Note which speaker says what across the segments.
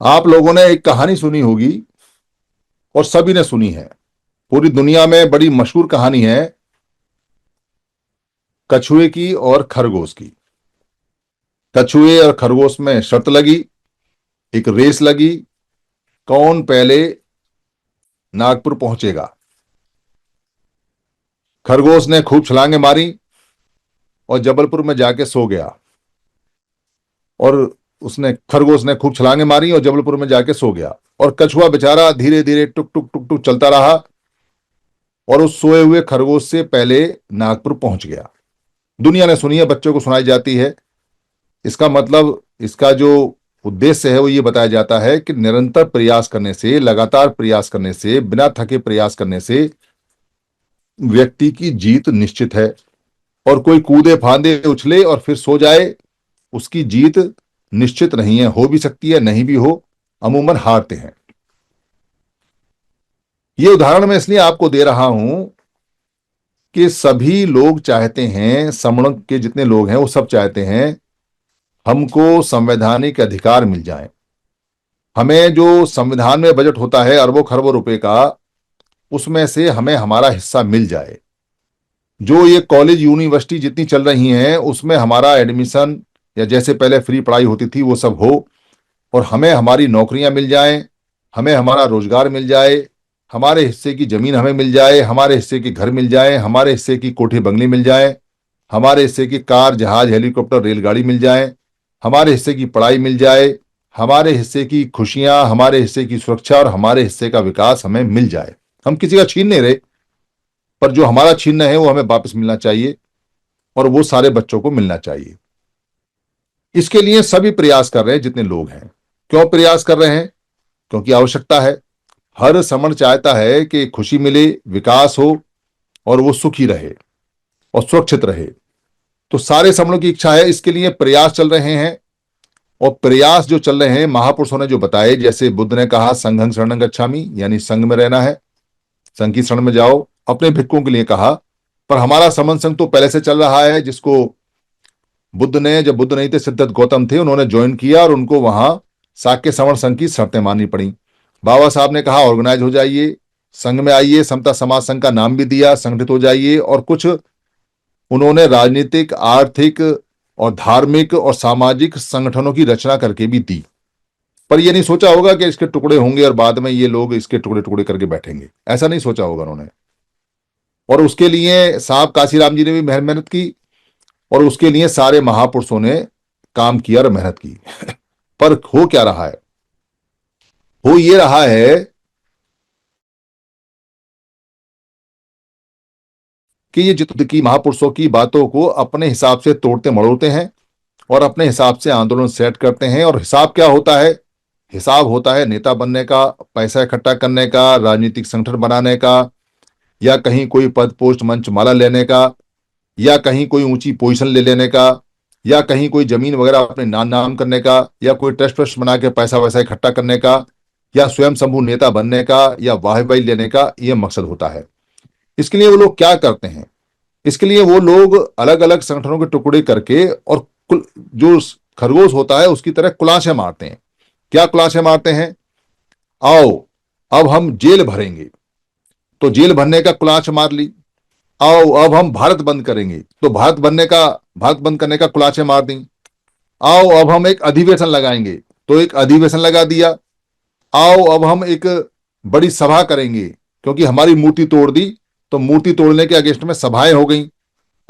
Speaker 1: आप लोगों ने एक कहानी सुनी होगी और सभी ने सुनी है। पूरी दुनिया में बड़ी मशहूर कहानी है कछुए की और खरगोश की। कछुए और खरगोश में शर्त लगी, एक रेस लगी, कौन पहले नागपुर पहुंचेगा। खरगोश ने खूब छलांगे मारी और जबलपुर में जाके सो गया। और उसने खरगोश ने खूब छलांगे मारी और जबलपुर में जाके सो गया। और कछुआ बेचारा धीरे धीरे टुक टुक टुक टुक चलता रहा और उस सोए हुए खरगोश से पहले नागपुर पहुंच गया। दुनिया ने सुनी है, बच्चों को सुनाई जाती है। इसका मतलब, इसका जो उद्देश्य है वो ये बताया जाता है कि निरंतर प्रयास करने से, लगातार प्रयास करने से, बिना थके प्रयास करने से व्यक्ति की जीत निश्चित है। और कोई कूदे फांदे उछले और फिर सो जाए, उसकी जीत निश्चित नहीं है। हो भी सकती है, नहीं भी हो, अमूमन हारते हैं। ये उदाहरण मैं इसलिए आपको दे रहा हूं कि सभी लोग चाहते हैं, समण के जितने लोग हैं वो सब चाहते हैं हमको संवैधानिक अधिकार मिल जाए। हमें जो संविधान में बजट होता है अरबों खरबों रुपए का, उसमें से हमें हमारा हिस्सा मिल जाए। जो ये कॉलेज यूनिवर्सिटी जितनी चल रही हैं उसमें हमारा एडमिशन या जैसे पहले फ्री पढ़ाई होती थी वो सब हो, और हमें हमारी नौकरियां मिल जाएं, हमें हमारा रोजगार मिल जाए, हमारे हिस्से की जमीन हमें मिल जाए, हमारे हिस्से के घर मिल जाए, हमारे हिस्से की कोठी बंगले मिल जाए, हमारे हिस्से की कार जहाज हेलीकॉप्टर रेलगाड़ी मिल जाए, हमारे हिस्से की पढ़ाई मिल जाए, हमारे हिस्से की खुशियां, हमारे हिस्से की सुरक्षा और हमारे हिस्से का विकास हमें मिल जाए। हम किसी का छीन नहीं रहे, पर जो हमारा छीनना है वो हमें वापस मिलना चाहिए और वो सारे बच्चों को मिलना चाहिए। इसके लिए सभी प्रयास कर रहे हैं जितने लोग हैं। क्यों प्रयास कर रहे हैं? क्योंकि आवश्यकता है। हर समण चाहता है कि खुशी मिले, विकास हो और वो सुखी रहे और सुरक्षित रहे। तो सारे समणों की इच्छा है, इसके लिए प्रयास चल रहे हैं। और प्रयास जो चल रहे हैं महापुरुषों ने जो बताए, जैसे बुद्ध ने कहा संघं शरणं गच्छामि, यानी संघ में रहना है, संघ की शरण में जाओ, अपने भिक्खुओं के लिए कहा। पर हमारा समन संघ तो पहले से चल रहा है, जिसको बुद्ध ने, जब बुद्ध नहीं थे सिद्धार्थ गौतम थे, उन्होंने ज्वाइन किया और उनको वहां साक्य सवर्ण संघ की शर्तें माननी पड़ी। बाबा साहब ने कहा ऑर्गेनाइज हो जाइए, संघ में आइए, समता समाज संघ का नाम भी दिया, संगठित हो जाइए। और कुछ उन्होंने राजनीतिक, आर्थिक और धार्मिक और सामाजिक संगठनों की रचना करके भी दी। पर यह नहीं सोचा होगा कि इसके टुकड़े होंगे और बाद में ये लोग इसके टुकड़े टुकड़े करके बैठेंगे, ऐसा नहीं सोचा होगा उन्होंने। और उसके लिए साहब काशीराम जी ने भी मेहनत की और उसके लिए सारे महापुरुषों ने काम किया और मेहनत की। पर हो क्या रहा है? हो ये रहा है कि ये जित की महापुरुषों की बातों को अपने हिसाब से तोड़ते मड़ोड़ते हैं और अपने हिसाब से आंदोलन सेट करते हैं। और हिसाब क्या होता है? हिसाब होता है नेता बनने का, पैसा इकट्ठा करने का, राजनीतिक संगठन बनाने का, या कहीं कोई पद पोस्ट मंच माला लेने का, या कहीं कोई ऊंची पोजीशन ले लेने का, या कहीं कोई जमीन वगैरह अपने नाम करने का, या कोई ट्रस्ट ट्रस्ट बना के पैसा वैसा इकट्ठा करने का, या स्वयं संभू नेता बनने का, या वाहवाही लेने का, यह मकसद होता है। इसके लिए वो लोग क्या करते हैं? इसके लिए वो लोग अलग अलग संगठनों के टुकड़े करके और जो खरगोश होता है उसकी तरह कुलाशे मारते हैं। क्या कुलाशे मारते हैं? आओ अब हम जेल भरेंगे, तो जेल भरने का कुलाश मार ली। आओ अब हम भारत बंद करेंगे, तो भारत बंद करने का कुलाशे मार दी। आओ अब हम एक अधिवेशन लगाएंगे, तो एक अधिवेशन लगा दिया। आओ अब हम एक बड़ी सभा करेंगे, क्योंकि हमारी मूर्ति तोड़ दी, तो मूर्ति तोड़ने के अगेंस्ट में सभाएं हो गई।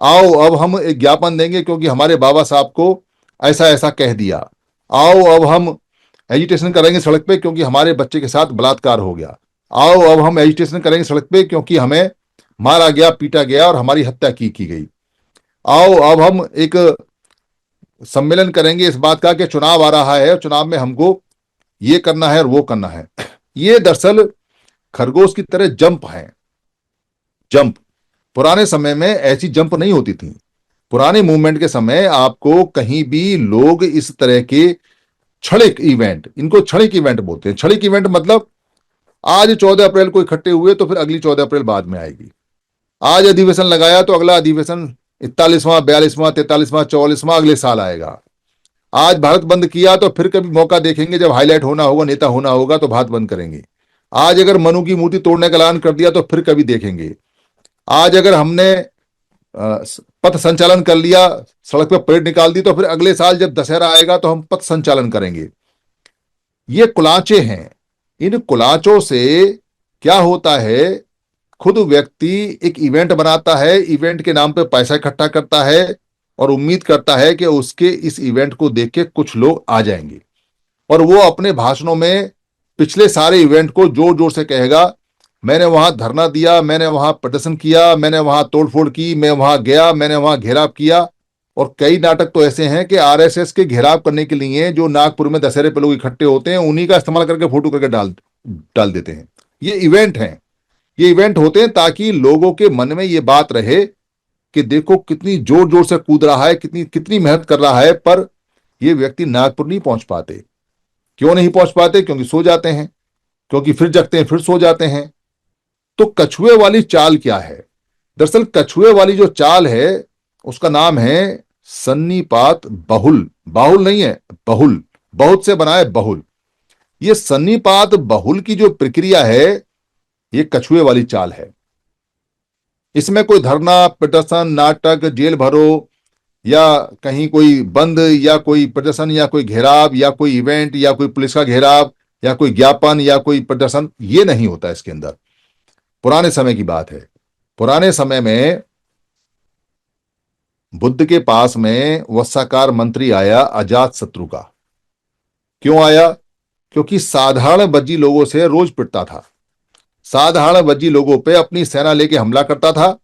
Speaker 1: आओ अब हम एक ज्ञापन देंगे, क्योंकि हमारे बाबा साहब को ऐसा ऐसा कह दिया। आओ अब हम एजिटेशन करेंगे सड़क पे, क्योंकि हमारे बच्चे के साथ बलात्कार हो गया। आओ अब हम एजिटेशन करेंगे सड़क पे, क्योंकि हमें मारा गया, पीटा गया और हमारी हत्या की गई। आओ अब हम एक सम्मेलन करेंगे इस बात का कि चुनाव आ रहा है और चुनाव में हमको ये करना है और वो करना है। ये दरअसल खरगोश की तरह जंप है। जंप पुराने समय में ऐसी जंप नहीं होती थी। पुराने मूवमेंट के समय आपको कहीं भी लोग इस तरह के क्षणिक इवेंट, इनको क्षणिक इवेंट बोलते हैं। क्षणिक इवेंट मतलब आज 14 अप्रैल को इकट्ठे हुए तो फिर अगली 14 अप्रैल बाद में आएगी। आज अधिवेशन लगाया तो अगला अधिवेशन 41वां, 42वां, 43वां, 44वां अगले साल आएगा। आज भारत बंद किया तो फिर कभी मौका देखेंगे, जब हाईलाइट होना होगा, नेता होना होगा तो भारत बंद करेंगे। आज अगर मनु की मूर्ति तोड़ने का ऐलान कर दिया तो फिर कभी देखेंगे। आज अगर हमने पथ संचालन कर लिया, सड़क पर परेड निकाल दी, तो फिर अगले साल जब दशहरा आएगा तो हम पथ संचालन करेंगे। ये कुलाचे हैं। इन कुलाचों से क्या होता है, खुद व्यक्ति एक इवेंट बनाता है, इवेंट के नाम पे पैसा इकट्ठा करता है और उम्मीद करता है कि उसके इस इवेंट को देख के कुछ लोग आ जाएंगे, और वो अपने भाषणों में पिछले सारे इवेंट को जोर जोर से कहेगा, मैंने वहां धरना दिया, मैंने वहां प्रदर्शन किया, मैंने वहां तोड़फोड़ की, मैं वहां गया, मैंने वहां घेराव किया। और कई नाटक तो ऐसे हैं कि आरएसएस के घेराव करने के लिए जो नागपुर में दशहरे पे लोग इकट्ठे होते हैं, उन्हीं का इस्तेमाल करके फोटो करके डाल डाल देते हैं। ये इवेंट हैं, ये इवेंट होते हैं ताकि लोगों के मन में ये बात रहे कि देखो कितनी जोर जोर से कूद रहा है, कितनी कितनी मेहनत कर रहा है, पर ये व्यक्ति नागपुर नहीं पहुंच पाते। क्यों नहीं पहुंच पाते? क्योंकि सो जाते हैं, क्योंकि फिर जगते हैं, फिर सो जाते हैं। तो कछुए वाली चाल क्या है? दरअसल कछुए वाली जो चाल है उसका नाम है सन्नीपात बहुल। बाहुल नहीं है, बहुल। बहुत से बना है बहुल। ये सन्नीपात बहुल की जो प्रक्रिया है, ये कछुए वाली चाल है। इसमें कोई धरना, प्रदर्शन, नाटक, जेल भरो, या कहीं कोई बंद, या कोई प्रदर्शन, या कोई घेराव, या कोई इवेंट, या कोई पुलिस का घेराव, या कोई ज्ञापन, या कोई प्रदर्शन, ये नहीं होता इसके अंदर। पुराने समय की बात है। पुराने समय में बुद्ध के पास में वत्साकार मंत्री आया अजात शत्रु का। क्यों आया? क्योंकि साधारण बज्जी लोगों से रोज पिटता था, साधारण वज्जी लोगों पे अपनी सेना लेके हमला करता था,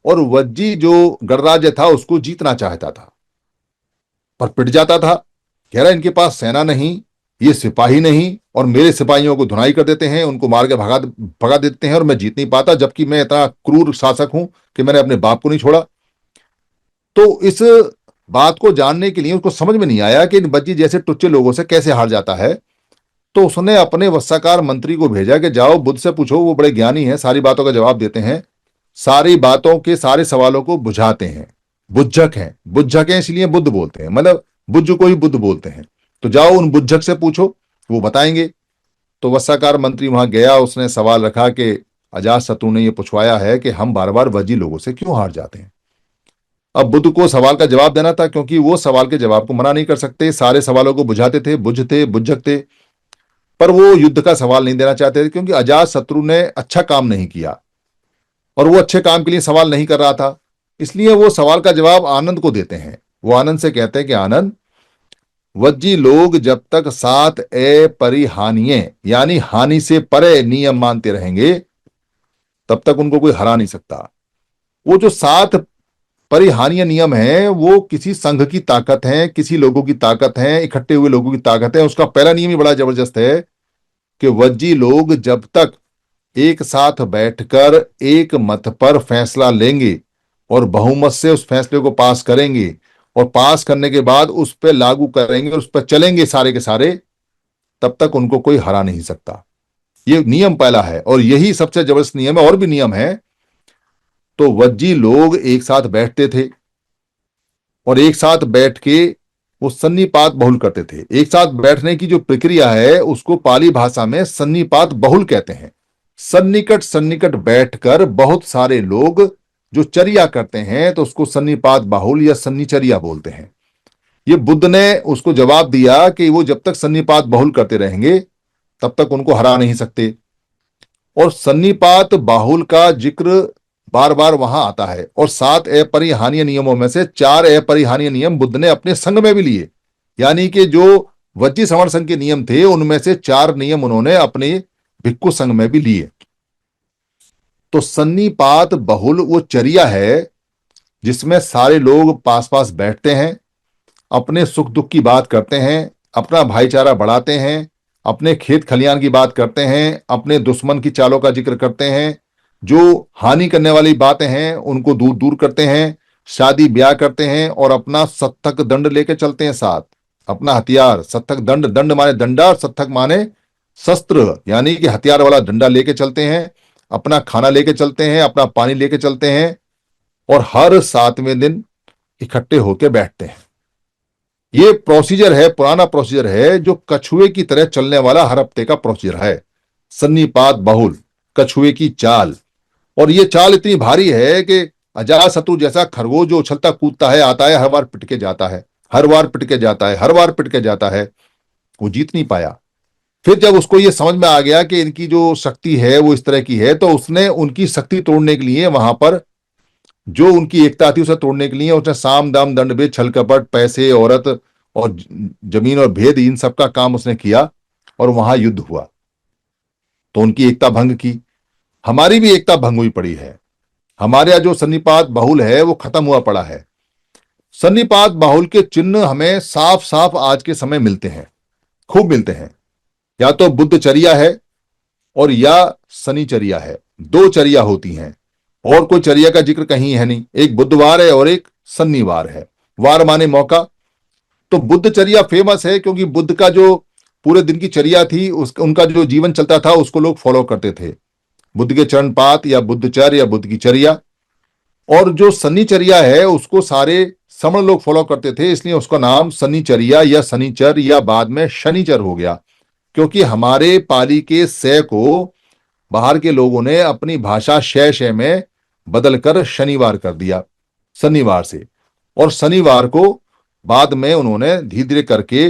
Speaker 1: और वज्जी जो गणराज्य था उसको जीतना चाहता था, पर पिट जाता था। कह रहा इनके पास सेना नहीं, ये सिपाही नहीं, और मेरे सिपाहियों को धुनाई कर देते हैं, उनको मार के भगा भगा देते हैं, और मैं जीत नहीं पाता, जबकि मैं इतना क्रूर शासक हूं कि मैंने अपने बाप को नहीं छोड़ा। तो इस बात को जानने के लिए उसको समझ में नहीं आया कि इन बज्जी जैसे टुच्चे लोगों से कैसे हार जाता है। तो उसने अपने वत्साकार मंत्री को भेजा कि जाओ बुद्ध से पूछो, वो बड़े ज्ञानी हैं, सारी बातों का जवाब देते हैं, सारी बातों के सारे सवालों को बुझाते हैं, बुज्झक हैं। बुज्झक हैं इसलिए बुद्ध बोलते हैं, मतलब बुज्ज को ही बुद्ध बोलते हैं। तो जाओ उन बुज्झक से पूछो, वो बताएंगे। तो वत्साकार मंत्री वहां गया, उसने सवाल रखा कि अजात शत्रु ने यह पूछवाया है कि हम बार बार वज्जी लोगों से क्यों हार जाते हैं। अब बुद्ध को सवाल का जवाब देना था, क्योंकि वो सवाल के जवाब को मना नहीं कर सकते, सारे सवालों को बुझाते थे, बुज्झक थे, पर वो युद्ध का सवाल नहीं देना चाहते थे, क्योंकि अजात शत्रु ने अच्छा काम नहीं किया और वो अच्छे काम के लिए सवाल नहीं कर रहा था। इसलिए वो सवाल का जवाब आनंद को देते हैं। वो आनंद से कहते हैं कि आनंद, वज्जी लोग जब तक 7 अपरिहानीय यानी हानि से परे नियम मानते रहेंगे, तब तक उनको कोई हरा नहीं सकता। वो जो 7 परिहानीय नियम है, वो किसी संघ की ताकत है, किसी लोगों की ताकत है, इकट्ठे हुए लोगों की ताकत है। उसका पहला नियम ही बड़ा जबरदस्त है कि वज्जी लोग जब तक एक साथ बैठकर एक मत पर फैसला लेंगे और बहुमत से उस फैसले को पास करेंगे, और पास करने के बाद उस पर लागू करेंगे और उस पर चलेंगे सारे के सारे, तब तक उनको कोई हरा नहीं सकता। ये नियम पहला है, और यही सबसे जबरदस्त नियम है। और भी नियम है। तो वज्जी लोग एक साथ बैठते थे, और एक साथ बैठ के वो सन्निपात बहुल करते थे। एक साथ बैठने की जो प्रक्रिया है उसको पाली भाषा में सन्निपात बहुल कहते हैं। सन्निकट सन्निकट बैठकर बहुत सारे लोग जो चर्या करते हैं, तो उसको सन्निपात बाहुल या सन्निचर्या बोलते हैं। ये बुद्ध ने उसको जवाब दिया कि वो जब तक सन्निपात बहुल करते रहेंगे तब तक उनको हरा नहीं सकते। और सन्निपात बाहुल का जिक्र बार बार वहां आता है, और 7 अपरिहानीय नियमों में से 4 अपरिहानीय नियम बुद्ध ने अपने संघ में भी लिए। यानी कि जो वज्जी संवरण संघ के नियम थे उनमें से 4 नियम उन्होंने अपने भिक्खु संघ में भी लिए। तो सन्निपात बहुल वो चर्या है जिसमें सारे लोग पास पास बैठते हैं, अपने सुख दुख की बात करते हैं, अपना भाईचारा बढ़ाते हैं, अपने खेत खलियान की बात करते हैं, अपने दुश्मन की चालों का जिक्र करते हैं, जो हानि करने वाली बातें हैं उनको दूर दूर करते हैं, शादी ब्याह करते हैं, और अपना सत्थक दंड लेके चलते हैं साथ। अपना हथियार, सत्थक दंड, दंड माने डंडा और सत्थक माने शस्त्र, यानी कि हथियार वाला डंडा लेके चलते हैं, अपना खाना लेके चलते हैं, अपना पानी लेके चलते हैं, और हर 7वें दिन इकट्ठे होके बैठते हैं। ये प्रोसीजर है, पुराना प्रोसीजर है, जो कछुए की तरह चलने वाला हर हफ्ते का प्रोसीजर है। सन्निपात बहुल, कछुए की चाल। और ये चाल इतनी भारी है कि अजातशत्रु जैसा खरगोश जो उछलता कूदता है, आता है, हर बार पिट के जाता है, हर बार पिट के जाता है, हर बार पिट के जाता है, वो जीत नहीं पाया। फिर जब उसको ये समझ में आ गया कि इनकी जो शक्ति है वो इस तरह की है, तो उसने उनकी शक्ति तोड़ने के लिए, वहां पर जो उनकी एकता थी उसे तोड़ने के लिए उसने साम दाम दंड भेद छल कपट, पैसे, औरत और जमीन और भेद, इन सब का काम उसने किया और वहां युद्ध हुआ। तो उनकी एकता भंग की, हमारी भी एकता भंग हुई पड़ी है। हमारे यहाँ जो सन्निपात बहुल है वो खत्म हुआ पड़ा है। सन्निपात बाहुल के चिन्ह हमें साफ साफ आज के समय मिलते हैं, खूब मिलते हैं। या तो बुद्धचर्या है और या शनिचर्या है, दो चर्या होती हैं। और कोई चर्या का जिक्र कहीं है नहीं, एक बुधवार है और एक शनिवार है। वार माने मौका। तो बुद्धचर्या फेमस है क्योंकि बुद्ध का जो पूरे दिन की चर्या थी, उनका जो जीवन चलता था उसको लोग फॉलो करते थे। बुद्ध के चरणपात या बुद्धचर्य या बुद्ध की चर्या। और जो शनिचर्या है उसको सारे समण लोग फॉलो करते थे, इसलिए उसका नाम शनिचर्या या शनिचर या बाद में शनिचर हो गया। क्योंकि हमारे पाली के से को बाहर के लोगों ने अपनी भाषा शय शय में बदलकर शनिवार कर दिया, शनिवार से। और शनिवार को बाद में उन्होंने धीरे धीरे करके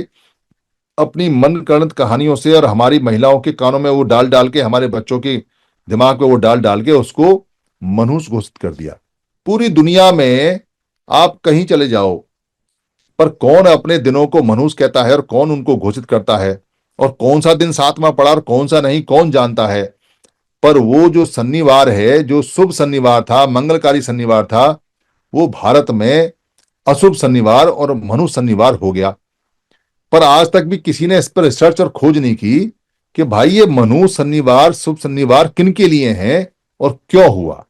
Speaker 1: अपनी मनगढ़ंत कहानियों से और हमारी महिलाओं के कानों में वो डाल डाल के, हमारे बच्चों के दिमाग में वो डाल डाल के उसको मनुष्य घोषित कर दिया। पूरी दुनिया में आप कहीं चले जाओ, पर कौन अपने दिनों को मनुष्य कहता है और कौन उनको घोषित करता है, और कौन सा दिन सातवां पड़ा और कौन सा नहीं, कौन जानता है। पर वो जो शनिवार है, जो शुभ शनिवार था, मंगलकारी शनिवार था, वो भारत में अशुभ शनिवार और मनुष्य शनिवार हो गया। पर आज तक भी किसी ने इस पर रिसर्च और खोज नहीं की कि भाई ये मनुष्य शनिवार, शुभ शनिवार किन के लिए हैं और क्यों हुआ।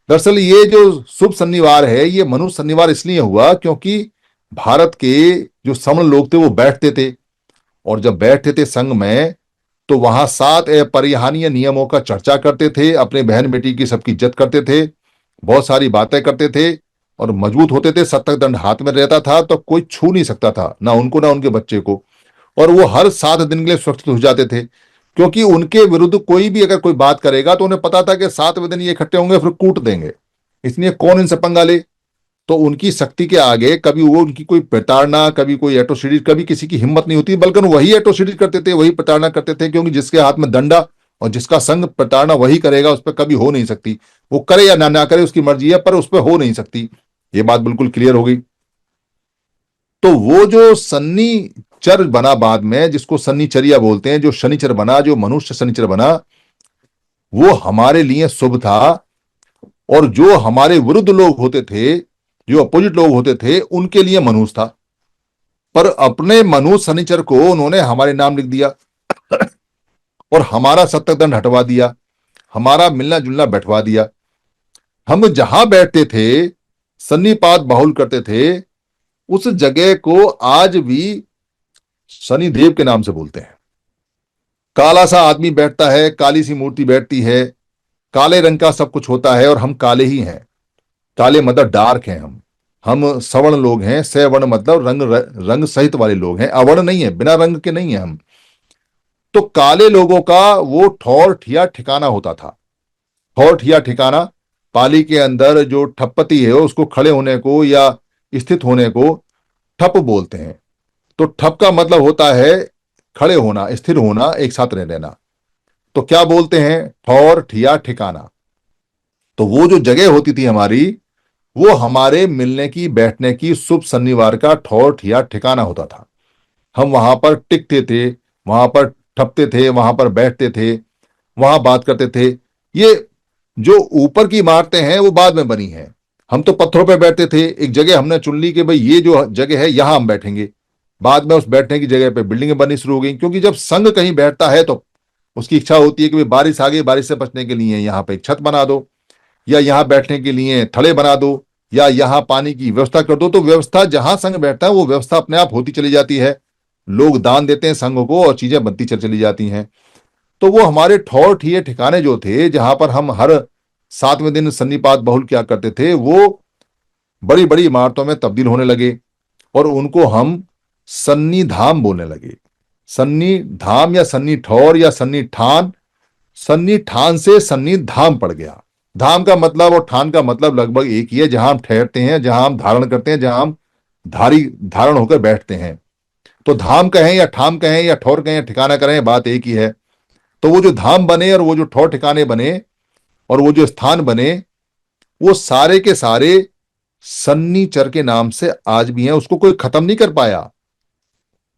Speaker 1: दरअसल ये जो शुभ शनिवार है, ये मनुष्य शनिवार इसलिए हुआ क्योंकि भारत के जो समण लोग थे वो बैठते थे, और जब बैठते थे संघ में, तो वहां 7 अपरिहार्य नियमों का चर्चा करते थे, अपने बहन बेटी की सबकी इज्जत करते थे, बहुत सारी बातें करते थे और मजबूत होते थे। सत्तक दंड हाथ में रहता था तो कोई छू नहीं सकता था, ना उनको ना उनके बच्चे को। और वो हर 7 दिन के लिए सुरक्षित हो जाते थे, क्योंकि उनके विरुद्ध कोई भी अगर कोई बात करेगा तो उन्हें पता था कि 7वें दिन ये इकट्ठे होंगे फिर कूट देंगे, इसलिए कौन इनसे पंगा ले। तो उनकी शक्ति के आगे कभी वो उनकी कोई प्रताड़ना, कभी कोई एट्रोसिटी, कभी किसी की हिम्मत नहीं होती, बल्कि वही एट्रोसिटी करते थे, वही प्रताड़ना करते थे, क्योंकि जिसके हाथ में डंडा और जिसका संग प्रताड़ना वही करेगा, उस पर कभी हो नहीं सकती। वो करे या ना करे उसकी मर्जी है, पर उस पर हो नहीं सकती। ये बात बिल्कुल क्लियर हो गई। तो वो जो शनिचर बना बाद में, जिसको शनिचर्या बोलते हैं, जो शनिचर बना, जो मनुष्य शनिचर बना, वो हमारे लिए शुभ था। और जो हमारे विरुद्ध लोग होते थे, जो अपोजिट लोग होते थे, उनके लिए मनुष्य था। पर अपने मनुष्य शनिचर को उन्होंने हमारे नाम लिख दिया और हमारा सत्तक दंड हटवा दिया, हमारा मिलना जुलना बैठवा दिया। हम जहां बैठते थे, सन्निपात बाहुल करते थे, उस जगह को आज भी शनिदेव के नाम से बोलते हैं। काला सा आदमी बैठता है, काली सी मूर्ति बैठती है, काले रंग का सब कुछ होता है और हम काले ही हैं। काले मतलब डार्क हैं हम सवर्ण लोग हैं। सवर्ण मतलब रंग सहित वाले लोग हैं, अवर्ण नहीं है, बिना रंग के नहीं है हम। तो काले लोगों का वो ठौर ठिया ठिकाना होता था। ठौर ठिया ठिकाना, पाली के अंदर जो ठप्पति है उसको खड़े होने को या स्थित होने को ठप बोलते हैं। तो ठप का मतलब होता है खड़े होना, स्थिर होना, एक साथ रह लेना। तो क्या बोलते हैं, ठौर ठिया ठिकाना। तो वो जो जगह होती थी हमारी, वो हमारे मिलने की, बैठने की, शुभ शनिवार का ठौर ठिया ठिकाना होता था। हम वहां पर टिकते थे, वहां पर ठपते थे, वहां पर बैठते थे, वहां बात करते थे। ये जो ऊपर की इमारतें हैं वो बाद में बनी हैं। हम तो पत्थरों पे बैठते थे, एक जगह हमने चुन ली कि भाई ये जो जगह है यहां हम बैठेंगे। बाद में उस बैठने की जगह पे बिल्डिंगें बननी शुरू हो गई, क्योंकि जब संघ कहीं बैठता है तो उसकी इच्छा होती है कि भाई बारिश आ गई, बारिश से बचने के लिए यहाँ पे एक छत बना दो, या यहाँ बैठने के लिए थड़े बना दो, या यहाँ पानी की व्यवस्था कर दो। तो व्यवस्था जहां संघ बैठता है वो व्यवस्था अपने आप होती चली जाती है। लोग दान देते हैं संघ को और चीजें बनती चली जाती हैं। तो वो हमारे ठौर ठिए ठिकाने जो थे, जहां पर हम हर 7वें दिन सन्निपात बहुल क्या करते थे, वो बड़ी बड़ी इमारतों में तब्दील होने लगे और उनको हम सन्नी धाम बोलने लगे। सन्नी धाम या सन्नी ठौर या सन्नी ठान, सन्नी ठान से सन्नी धाम पड़ गया। धाम का मतलब और ठान का मतलब लगभग एक ही है, जहां हम ठहरते हैं, जहां हम धारण करते हैं, जहां हम धारण होकर बैठते हैं। तो धाम कहें या ठाम कहें या ठौर कहें या ठिकाना करें, बात एक ही है। तो वो जो धाम बने और वो जो ठौर ठिकाने बने और वो जो स्थान बने, वो सारे के सारे सन्नीचर के नाम से आज भी हैं, उसको कोई खत्म नहीं कर पाया।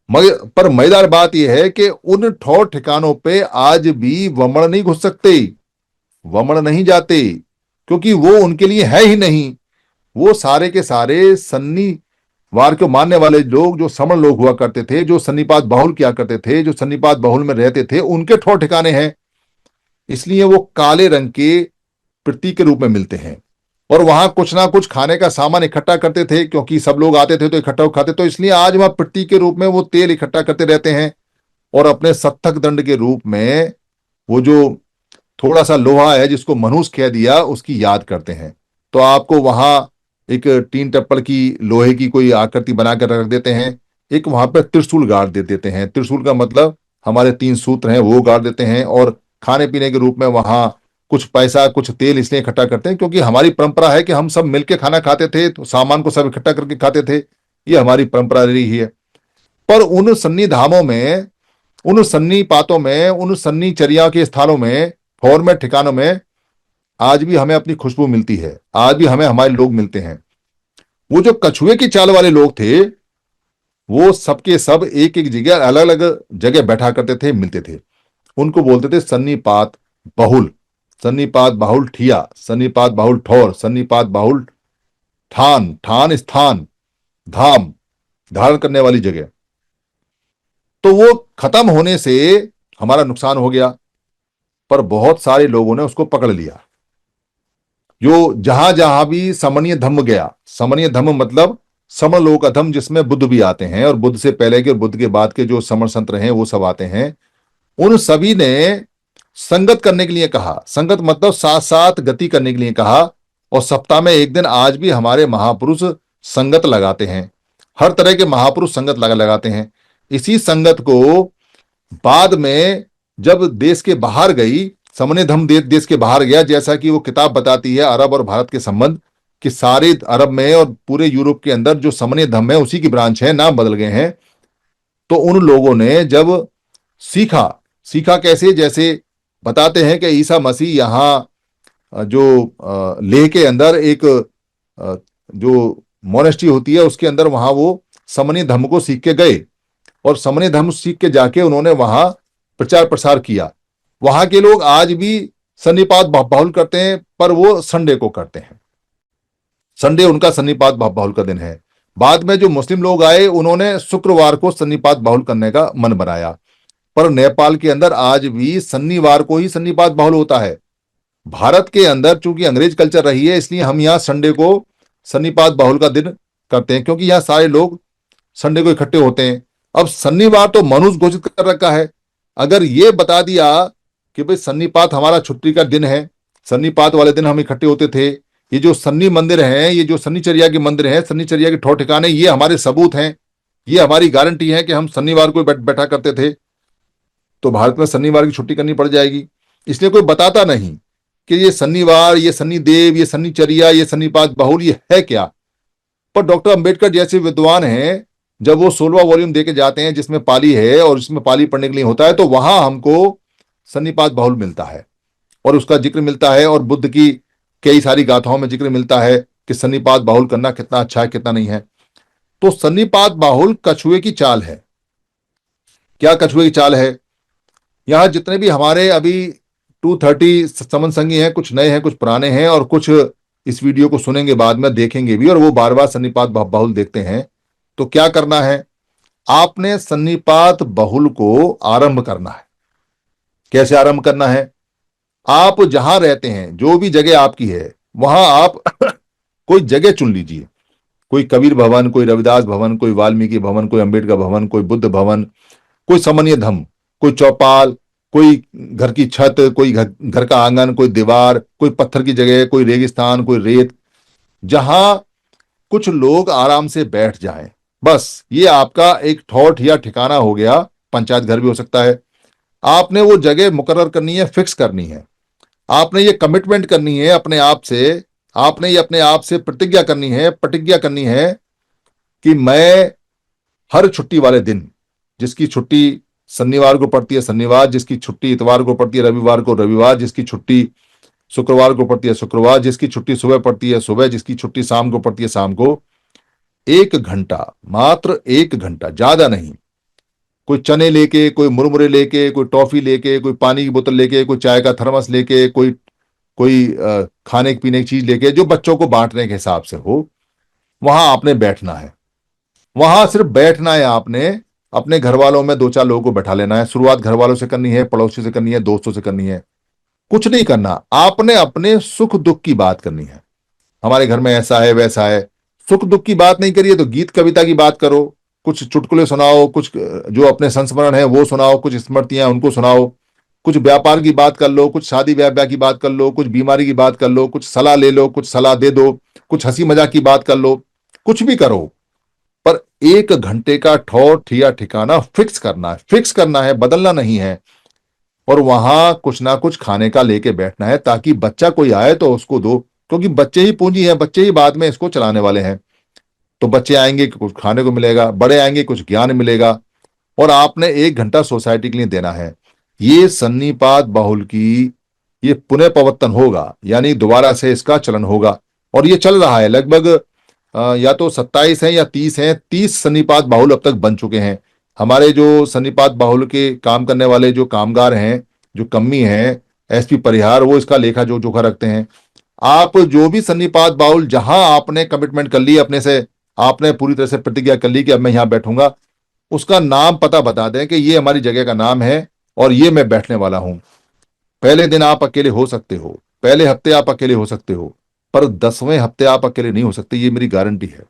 Speaker 1: मगर पर मजेदार बात यह है कि उन ठौर ठिकानों पे आज भी वमन नहीं घुस सकते, वमन नहीं जाते, क्योंकि वो उनके लिए है ही नहीं। वो सारे के सारे सन्नीवार को मानने वाले लोग, जो समण लोग हुआ करते थे, जो सन्निपात बाहुल किया करते थे, जो सन्निपात बाहुल में रहते थे, उनके ठौर ठिकाने हैं। इसलिए वो काले रंग के प्रतीक के रूप में मिलते हैं। और वहां कुछ ना कुछ खाने का सामान इकट्ठा करते थे, क्योंकि सब लोग आते थे तो इकट्ठा खाते, तो इसलिए आज वहां प्रतीक के रूप में वो तेल इकट्ठा करते रहते हैं। और अपने सत्थक दंड के रूप में वो जो थोड़ा सा लोहा है जिसको मनुष्य कह दिया, उसकी याद करते हैं। तो आपको वहां एक टीन टप्पड़ की लोहे की कोई आकृति बनाकर रख देते हैं, एक वहां पर त्रिशूल गाड़ दे देते हैं। त्रिशूल का मतलब हमारे 3 सूत्र हैं, वो गाड़ देते हैं। और खाने पीने के रूप में वहां कुछ पैसा कुछ तेल इसलिए इकट्ठा करते हैं क्योंकि हमारी परंपरा है कि हम सब मिलकर खाना खाते थे, तो सामान को सब इकट्ठा करके खाते थे। ये हमारी परंपरा रही है। पर उन सन्नी धामों में, उन सन्नी पातों में, उन सन्नी चर्या के स्थानों में, फॉर्मेट ठिकानों में आज भी हमें अपनी खुशबू मिलती है, आज भी हमें हमारे लोग मिलते हैं। वो जो कछुए की चाल वाले लोग थे, वो सबके सब एक एक जगह अलग अलग जगह बैठा करते थे, मिलते थे। उनको बोलते थे सन्नीपात बहुल, सन्नीपात बाहुल ठिया, सन्नीपात बाहुल ठौर, सन्नीपात बाहुल ठान, ठान स्थान, धाम धारण करने वाली जगह। तो वो खत्म होने से हमारा नुकसान हो गया, पर बहुत सारे लोगों ने उसको पकड़ लिया। जो जहां जहां भी समन्वय धम्म गया, समन्वय धम्म मतलब समलोक अधम, जिसमें बुद्ध भी आते हैं और बुद्ध से पहले के और बुद्ध के बाद के जो समण संत हैं वो सब आते हैं। उन सभी ने संगत करने के लिए कहा, संगत मतलब साथ साथ गति करने के लिए कहा। और सप्ताह में एक दिन आज भी हमारे महापुरुष संगत लगाते हैं, हर तरह के महापुरुष संगत लगाते हैं। इसी संगत को बाद में जब देश के बाहर गई, समन्वय धम्म देश के बाहर गया, जैसा कि वो किताब बताती है अरब और भारत के संबंध, कि सारे अरब में और पूरे यूरोप के अंदर जो समन्वय धम्म है उसी की ब्रांच है, नाम बदल गए हैं। तो उन लोगों ने जब सीखा, सीखा कैसे, जैसे बताते हैं कि ईसा मसीह यहाँ जो लेह के अंदर एक जो मोनेस्ट्री होती है उसके अंदर वहां वो समन्वय धम्म को सीख के गए, और समन्वय धर्म सीख के जाके उन्होंने वहां प्रचार प्रसार किया। वहां के लोग आज भी सन्निपात बाहुल करते हैं, पर वो संडे को करते हैं। संडे उनका सन्निपात बाहुल का दिन है। बाद में जो मुस्लिम लोग आए उन्होंने शुक्रवार को सन्निपात बाहुल करने का मन बनाया, पर नेपाल के अंदर आज भी शनिवार को ही सन्निपात बाहुल होता है। भारत के अंदर चूंकि अंग्रेज कल्चर रही है, इसलिए हम यहाँ संडे को सन्निपात बाहुल का दिन करते हैं, क्योंकि यहाँ सारे लोग संडे को इकट्ठे होते हैं। अब सन्निवार तो मनुष्य घोषित कर रखा है। अगर ये बता दिया कि भाई सन्निपात हमारा छुट्टी का दिन है, सन्निपात वाले दिन हम इकट्ठे होते थे, ये जो सन्नी मंदिर हैं, ये जो सन्नीचर्या के मंदिर हैं, सन्नीचर्या के ठौर ठिकाने, ये हमारे सबूत हैं, ये हमारी गारंटी है कि हम शनिवार को बैठा करते थे, तो भारत में शनिवार की छुट्टी करनी पड़ जाएगी। इसलिए कोई बताता नहीं कि ये शनिवार, ये शनिदेव, ये सन्नीचर्या, ये सन्निपात बाहुल, ये है क्या। पर डॉक्टर अंबेडकर जैसे विद्वान हैं, जब वो 16वां वॉल्यूम देके जाते हैं जिसमें पाली है और इसमें पाली पढ़ने के लिए होता है, तो वहां हमको सन्निपात बाहुल मिलता है और उसका जिक्र मिलता है, और बुद्ध की कई सारी गाथाओं में जिक्र मिलता है कि सन्निपात बाहुल करना कितना अच्छा है, कितना नहीं है। तो सन्निपात बाहुल कछुए की चाल है। क्या कछुए की चाल है? यहां जितने भी हमारे अभी 230 समन संगी हैं, कुछ नए हैं, कुछ पुराने हैं, और कुछ इस वीडियो को सुनेंगे बाद में, देखेंगे भी, और वो बार बार सन्निपात बाहुल देखते हैं। तो क्या करना है? आपने सन्निपात बाहुल को आरंभ करना है। कैसे आरंभ करना है? आप जहां रहते हैं, जो भी जगह आपकी है, वहां आप कोई जगह चुन लीजिए। कोई कबीर भवन, कोई रविदास भवन, कोई वाल्मीकि भवन, कोई अंबेडकर भवन, कोई बुद्ध भवन, कोई समन्वय धम्म, कोई चौपाल, कोई घर की छत, कोई घर का आंगन, कोई दीवार, कोई पत्थर की जगह, कोई रेगिस्तान, कोई रेत, जहां कुछ लोग आराम से बैठ जाएं, बस ये आपका एक थॉट या ठिकाना हो गया। पंचायत घर भी हो सकता है। आपने वो जगह मुकर्रर करनी है, फिक्स करनी है। आपने ये कमिटमेंट करनी है अपने आप से। आपने ये अपने आप से प्रतिज्ञा करनी है कि मैं हर छुट्टी वाले दिन, जिसकी छुट्टी शनिवार को पड़ती है शनिवार, जिसकी छुट्टी इतवार को पड़ती है रविवार को रविवार, जिसकी छुट्टी शुक्रवार को पड़ती है शुक्रवार, जिसकी छुट्टी सुबह पड़ती है सुबह, जिसकी छुट्टी शाम को पड़ती है शाम को, 1 घंटा, मात्र 1 घंटा, ज्यादा नहीं। कोई चने लेके, कोई मुरमुरे लेके, कोई टॉफी लेके, कोई पानी की बोतल लेके, कोई चाय का थर्मस लेके, कोई कोई खाने पीने की चीज लेके, जो बच्चों को बांटने के हिसाब से हो, वहां आपने बैठना है। वहां सिर्फ बैठना है आपने। अपने घर वालों में 2-4 लोगों को बैठा लेना है। शुरुआत घर वालों से करनी है, पड़ोसी से करनी है, दोस्तों से करनी है। कुछ नहीं करना, आपने अपने सुख दुख की बात करनी है। हमारे घर में ऐसा है वैसा है, सुख दुख की बात नहीं करिए तो गीत कविता की बात करो। कुछ चुटकुले सुनाओ, कुछ जो अपने संस्मरण है वो सुनाओ, कुछ स्मृतियां उनको सुनाओ। कुछ व्यापार की बात कर लो, कुछ शादी ब्याह की बात कर लो, कुछ बीमारी की बात कर लो, कुछ सलाह ले लो, कुछ सलाह दे दो, कुछ हंसी मजाक की बात कर लो। कुछ भी करो, पर 1 घंटे का ठौर या ठिकाना फिक्स करना है, बदलना नहीं है। और वहां कुछ ना कुछ खाने का लेके बैठना है, ताकि बच्चा कोई आए तो उसको दो, क्योंकि बच्चे ही पूंजी हैं, बच्चे ही बाद में इसको चलाने वाले हैं। तो बच्चे आएंगे, कुछ खाने को मिलेगा, बड़े आएंगे, कुछ ज्ञान मिलेगा। और आपने 1 घंटा सोसाइटी के लिए देना है। ये सन्नीपात बाहुल की ये पुनः प्रवर्तन होगा, यानी दोबारा से इसका चलन होगा। और ये चल रहा है लगभग या तो 27 है या 30 है, 30 सन्नीपात बाहुल अब तक बन चुके हैं। हमारे जो सन्नीपात बाहुल के काम करने वाले जो कामगार हैं, जो कम्मी हैं, एसपी परिहार, वो इसका लेखा जो जोखा रखते हैं। आप जो भी सन्नीपात बाहुल, जहां आपने कमिटमेंट कर ली अपने से, आपने पूरी तरह से प्रतिज्ञा कर ली कि अब मैं यहां बैठूंगा, उसका नाम पता बता दें कि ये हमारी जगह का नाम है और ये मैं बैठने वाला हूं। पहले दिन आप अकेले हो सकते हो, पहले हफ्ते आप अकेले हो सकते हो, पर 10वें हफ्ते आप अकेले नहीं हो सकते, ये मेरी गारंटी है।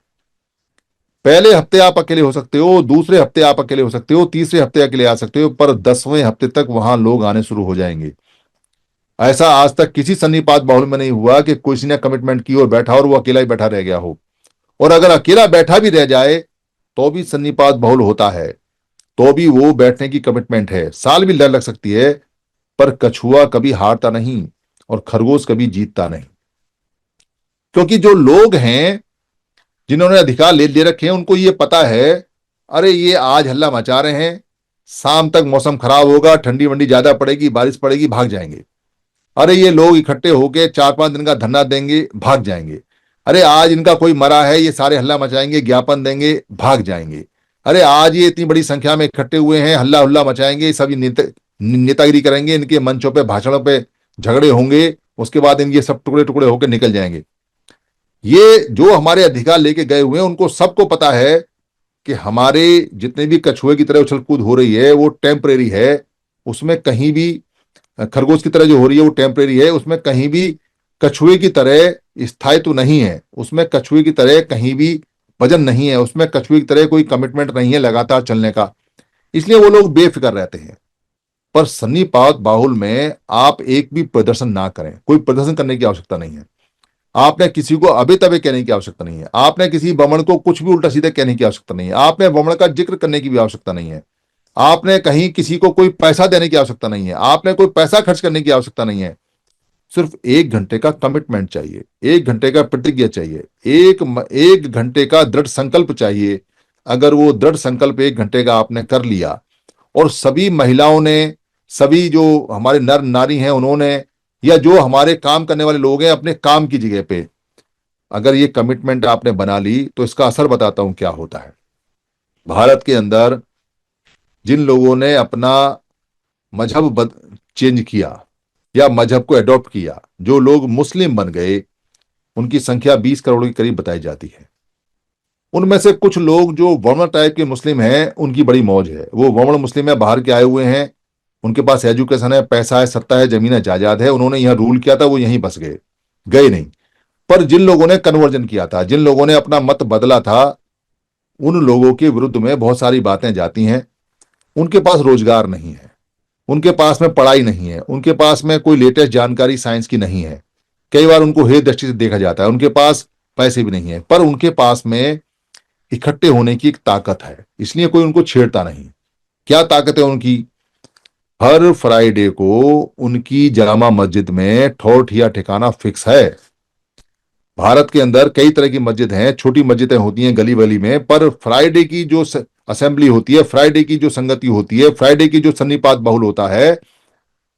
Speaker 1: पहले हफ्ते आप अकेले हो सकते हो, दूसरे हफ्ते आप अकेले हो सकते हो, तीसरे हफ्ते अकेले आ सकते हो, पर 10वें हफ्ते तक वहां लोग आने शुरू हो जाएंगे। ऐसा आज तक किसी सन्नीपात बाहुल में नहीं हुआ कि किसी ने कमिटमेंट की और बैठा और वो अकेला ही बैठा रह गया हो। और अगर अकेला बैठा भी रह जाए तो भी सन्नीपात बाहुल होता है, तो भी वो बैठने की कमिटमेंट है। साल भी लग सकती है, पर कछुआ कभी हारता नहीं और खरगोश कभी जीतता नहीं। क्योंकि जो लोग हैं जिन्होंने अधिकार ले रखे हैं, उनको ये पता है, अरे ये आज हल्ला मचा रहे हैं, शाम तक मौसम खराब होगा, ठंडी वंडी ज्यादा पड़ेगी, बारिश पड़ेगी, भाग जाएंगे। अरे ये लोग इकट्ठे होके 4-5 दिन का धरना देंगे, भाग जाएंगे। अरे आज इनका कोई मरा है, ये सारे हल्ला मचाएंगे, ज्ञापन देंगे, भाग जाएंगे। अरे आज ये इतनी बड़ी संख्या में इकट्ठे हुए हैं, हल्ला हुल्ला मचाएंगे, सभी नेतागिरी करेंगे, इनके मंचों पे भाषणों पे झगड़े होंगे, उसके बाद इनके सब टुकड़े टुकड़े होकर निकल जाएंगे। ये जो हमारे अधिकार लेके गए हुए हैं, उनको सबको पता है कि हमारे जितने भी कछुए की तरह उछल कूद हो रही है वो टेम्परेरी है। उसमें कहीं भी खरगोश की तरह जो हो रही है वो टेम्परेरी है, उसमें कहीं भी कछुए की तरह स्थायित्व नहीं है, उसमें कछुए की तरह कहीं भी वजन नहीं है, उसमें कछुए की तरह कोई कमिटमेंट नहीं है लगातार चलने का। इसलिए वो लोग बेफिक्र रहते हैं। पर सन्नीपात बाहुल में आप एक भी प्रदर्शन ना करें, कोई प्रदर्शन करने की आवश्यकता नहीं है। आपने किसी को अबे तबे कहने की आवश्यकता नहीं है। आपने किसी बमण को कुछ भी उल्टा सीधे कहने की आवश्यकता नहीं है। आपने बमण का जिक्र करने की भी आवश्यकता नहीं है। आपने कहीं किसी को कोई पैसा देने की आवश्यकता नहीं है। आपने कोई पैसा खर्च करने की आवश्यकता नहीं है। सिर्फ 1 घंटे का कमिटमेंट चाहिए, 1 घंटे का प्रतिज्ञा चाहिए, एक घंटे का दृढ़ संकल्प चाहिए। अगर वो दृढ़ संकल्प 1 घंटे का आपने कर लिया, और सभी महिलाओं ने, सभी जो हमारे नर नारी हैं उन्होंने, या जो हमारे काम करने वाले लोग हैं अपने काम की जगह पे, अगर ये कमिटमेंट आपने बना ली, तो इसका असर बताता हूं क्या होता है। भारत के अंदर जिन लोगों ने अपना मजहब चेंज किया या मजहब को एडॉप्ट किया, जो लोग मुस्लिम बन गए, उनकी संख्या 20 करोड़ के करीब बताई जाती है। उनमें से कुछ लोग जो वर्मण टाइप के मुस्लिम हैं, उनकी बड़ी मौज है। वो वर्मण मुस्लिम है, बाहर के आए हुए हैं, उनके पास एजुकेशन है, पैसा है, सत्ता है, जमीन है, जायदाद है, उन्होंने यहां रूल किया था, वो यहीं बस गए, गए नहीं। पर जिन लोगों ने कन्वर्जन किया था, जिन लोगों ने अपना मत बदला था, उन लोगों के विरुद्ध में बहुत सारी बातें जाती हैं। उनके पास रोजगार नहीं है, उनके पास में पढ़ाई नहीं है, उनके पास में कोई लेटेस्ट जानकारी साइंस की नहीं है। कई बार उनको हेय दृष्टि से देखा जाता है। उनके पास पैसे भी नहीं है, पर उनके पास में इकट्ठे होने की एक ताकत है, इसलिए कोई उनको छेड़ता नहीं। क्या ताकत है उनकी? हर फ्राइडे को उनकी जामा मस्जिद में ठौर ठिया ठिकाना फिक्स है। भारत के अंदर कई तरह की मस्जिद हैं, छोटी मस्जिदें होती हैं गली गली में, पर फ्राइडे की जो असेंबली होती है, फ्राइडे की जो संगति होती है, फ्राइडे की जो सन्निपात बाहुल होता है,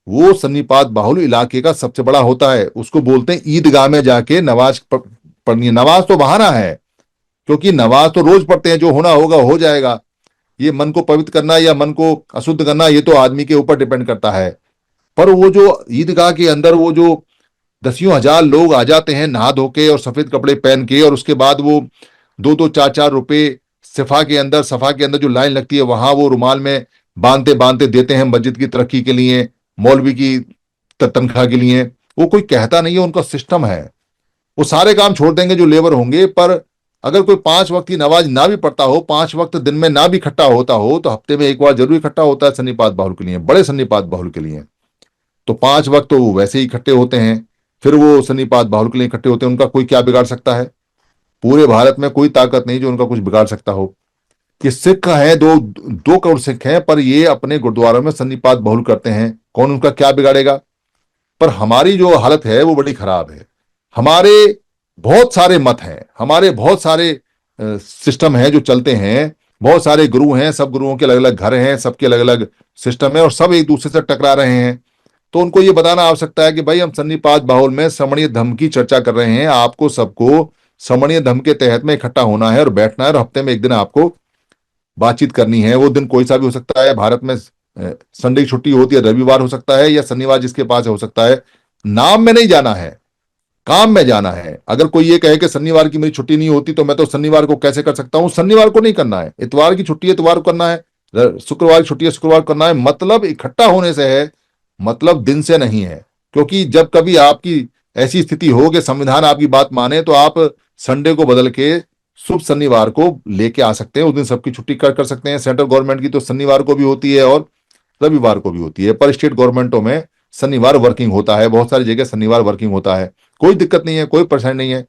Speaker 1: वो सन्निपात बाहुल इलाके का सबसे बड़ा होता है। उसको बोलते हैं ईदगाह में जाके नमाज पढ़नी है। नमाज तो बहाना है, क्योंकि नमाज तो रोज पढ़ते हैं, जो होना होगा हो जाएगा। ये मन को पवित्र करना या मन को अशुद्ध करना, ये तो आदमी के ऊपर डिपेंड करता है। पर वो जो ईदगाह के अंदर वो जो दसियों हजार लोग आ जाते हैं नहा धो के और सफेद कपड़े पहन के, और उसके बाद वो 2-2 4-4 रुपए सफा के अंदर जो लाइन लगती है, वहां वो रुमाल में बांधते बांधते देते हैं मस्जिद की तरक्की के लिए, मौलवी की तनख्वाह के लिए। वो कोई कहता नहीं है, उनका सिस्टम है। वो सारे काम छोड़ देंगे जो लेबर होंगे, पर अगर कोई 5 वक्त की नमाज ना भी पढ़ता हो, 5 वक्त दिन में ना भी इकट्ठा होता हो, तो हफ्ते में एक बार जरूर इकट्ठा होता है सन्निपात बाहुल के लिए, बड़े सन्निपात बाहुल के लिए। तो 5 वक्त तो वो वैसे ही इकट्ठे होते हैं, फिर वो सन्निपात बाहुल के लिए इकट्ठे होते हैं। उनका कोई क्या बिगाड़ सकता है? पूरे भारत में कोई ताकत नहीं जो उनका कुछ बिगाड़ सकता हो। कि सिख हैं, 2 करोड़ सिख हैं, पर ये अपने गुरुद्वारों में सन्निपात बाहुल करते हैं, कौन उनका क्या बिगाड़ेगा? पर हमारी जो हालत है वो बड़ी खराब है। हमारे बहुत सारे मत हैं, हमारे बहुत सारे सिस्टम हैं जो चलते हैं, बहुत सारे गुरु हैं, सब गुरुओं के अलग अलग घर हैं, सबके अलग अलग सिस्टम है, और सब एक दूसरे से टकरा रहे हैं। तो उनको ये बताना आवश्यकता है कि भाई हम सन्निपात बाहुल में समणीय धर्म की चर्चा कर रहे हैं, आपको सबको समणीय धर्म के तहत में इकट्ठा होना है और बैठना है, और हफ्ते में एक दिन आपको बातचीत करनी है। वो दिन कोई सा भी हो सकता है। भारत में संडे की छुट्टी होती है, रविवार हो सकता है, या शनिवार जिसके पास हो सकता है। नाम में नहीं जाना है, काम में जाना है। अगर कोई ये कहे कि शनिवार की मेरी छुट्टी नहीं होती, तो मैं तो शनिवार को कैसे कर सकता हूं? शनिवार को नहीं करना है, इतवार की छुट्टी है इतवार को करना है, शुक्रवार की छुट्टी है शुक्रवार को करना है। मतलब इकट्ठा होने से है, मतलब दिन से नहीं है। क्योंकि जब कभी आपकी ऐसी स्थिति हो कि संविधान आपकी बात माने, तो आप संडे को बदल के शुभ शनिवार को लेके आ सकते हैं। उस दिन सबकी छुट्टी कर सकते हैं। सेंट्रल गवर्नमेंट की तो शनिवार को भी होती है और रविवार को भी होती है, पर स्टेट गवर्नमेंटों में शनिवार वर्किंग होता है। बहुत सारी जगह शनिवार वर्किंग होता है, कोई दिक्कत नहीं है, कोई परेशानी नहीं है,